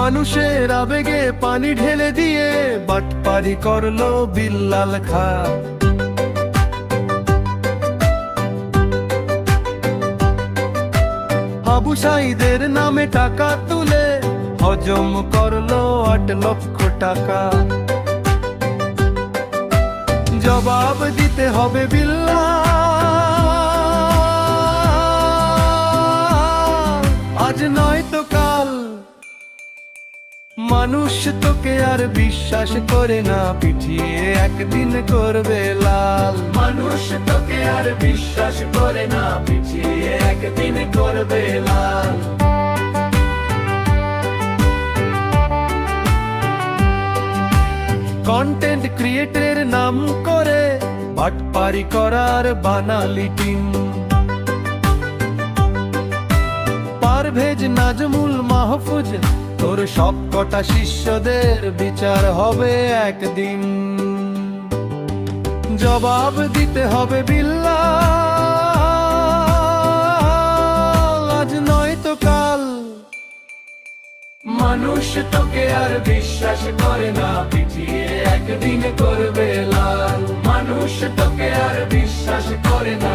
মানুষের আবেগে পানি ঢেলে দিয়ে বাটপারি করলো বিল্লাল খাঁ। আবু সাঈদের নামে টাকা তুলে হজম করলো 8 লক্ষ টাকা। জবাব দিতে হবে বিল্লাল, আজ নয় তো কাল। মানুষ তোকে আর বিশ্বাস করে না, পিটিয়ে একদিন করবে লাল। মানুষ তোকে আর বিশ্বাস করে না, পিটিয়ে একদিন করবে লাল। কন্টেন্ট ক্রিয়েটরের নাম করে বাটপারি করার বানালি টিম। পারভেজ, নাজমুল, মাহফুজ, তোর সব কটা শিষ্যদের বিচার হবে একদিন। জবাব দিতে হবে বিল্লাল, আজ নয় তো কাল। মানুষ তোকে আর বিশ্বাস করে না, পিটিয়ে একদিন করবে লাল। মানুষ তোকে আর বিশ্বাস করে না,